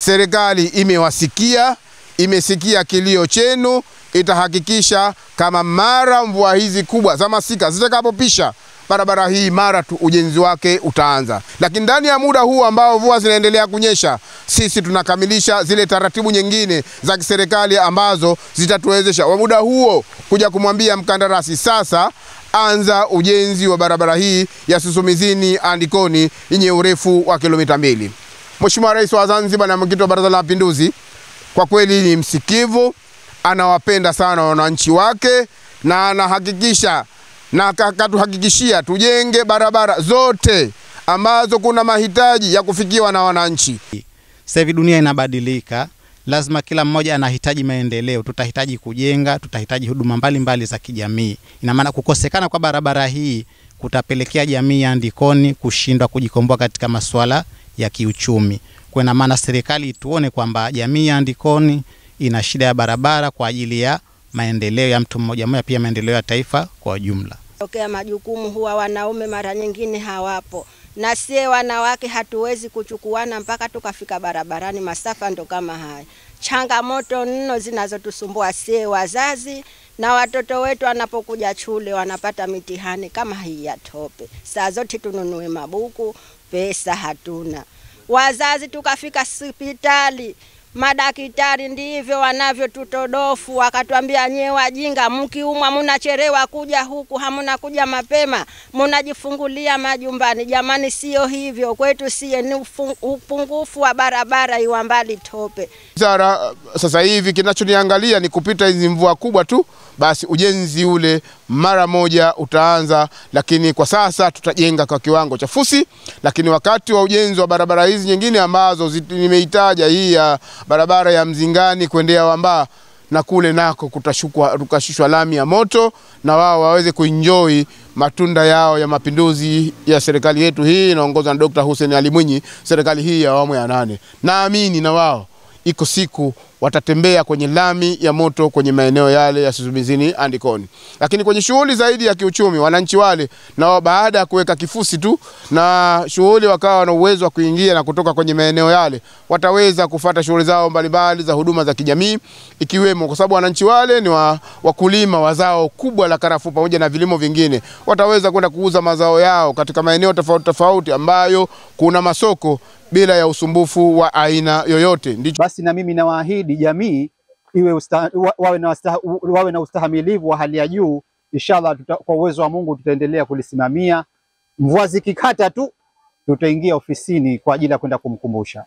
Serikali imewasikia, imesikia kilio chenu, itahakikisha kama mara mvua hizi kubwa za masika zitakapopisha, barabara hii mara tu ujenzi wake utaanza. Lakini ndani ya muda huu ambao mvua zinaendelea kunyesha, sisi tunakamilisha zile taratibu nyingine za kiserikali ambazo zitatuwezesha wa muda huo kuja kumwambia mkandarasi, sasa anza ujenzi wa barabara hii ya Susumizini Andikoni yenye urefu wa kilomita 2. Mheshimiwa Rais wa Zanzibar na mwenyekiti wa Baraza la Mapinduzi kwa kweli ni msikivu, anawapenda sana wananchi wake na anahakikisha na akatuhakikishia tujenge barabara zote ambazo kuna mahitaji ya kufikiwa na wananchi. Sasa hivi dunia inabadilika, lazima kila mmoja anahitaji maendeleo, tutahitaji kujenga, tutahitaji huduma mbalimbali za kijamii. Ina maana kukosekana kwa barabara hii kutapelekea jamii ya Andikoni kushindwa kujikomboa katika masuala ya kiuchumi. Kwa ina maana serikali tuone kwamba jamii ya Andikoni ina shida ya barabara kwa ajili ya maendeleo ya mtu mmoja mmoja, pia maendeleo ya taifa kwa jumla. Tokea majukumu huwa wanaume mara nyingine hawapo, na sie wanawake hatuwezi kuchukuana mpaka tukafika barabarani. Masafa ndo kama haya. Changamoto nno zinazotusumbua sie wazazi, na watoto wetu wanapokuja shule wanapata mitihani kama hii ya tope. Saa zote tununue mabuku, pesa hatuna. Wazazi tukafika hospitali, madaktari ndivyo wanavyo tutodofu, wakatuambia nyewe wajinga, mkiumwa mnachelewa kuja huku, hamuna kuja mapema, mnajifungulia majumbani. Jamani, sio hivyo, kwetu sie ni upungufu wa barabara iwambali tope. Sasa hivi kinachoniangalia ni kupita hizi mvua kubwa tu, basi ujenzi ule mara moja utaanza, lakini kwa sasa tutajenga kwa kiwango cha fusi. Lakini wakati wa ujenzi wa barabara hizi nyingine ambazo nimeitaja, hii ya barabara ya Mzingani kuendea Wamba, na kule nako tukashushwa lami ya moto, na wao waweze kuenjoy matunda yao ya mapinduzi ya serikali yetu hii inaongozwa na Dr. Hussein Ali Mwinyi, serikali hii ya awamu ya 8. Naamini na wao iko siku watatembea kwenye lami ya moto kwenye maeneo yale ya Susumizini Andikoni. Lakini kwenye shughuli zaidi ya kiuchumi, wananchi wale na baada ya kuweka kifusi tu na shughuli wakawa na uwezo wa kuingia na kutoka kwenye maeneo yale, wataweza kufuata shughuli zao mbalimbali za huduma za kijamii, ikiwemo kwa sababu wananchi wale ni wakulima wa zao kubwa la karafuu pamoja na vilimo vingine, wataweza kwenda kuuza mazao yao katika maeneo tofauti tofauti ambayo kuna masoko bila ya usumbufu wa aina yoyote. Ndicho basi na mimi nawaahidi jamii wawe na ustahimilivu wa hali ya juu. Inshallah kwa uwezo wa Mungu tutaendelea kulisimamia. Mvua zikikata tu tutaingia ofisini kwa ajili ya kwenda kumkumbusha.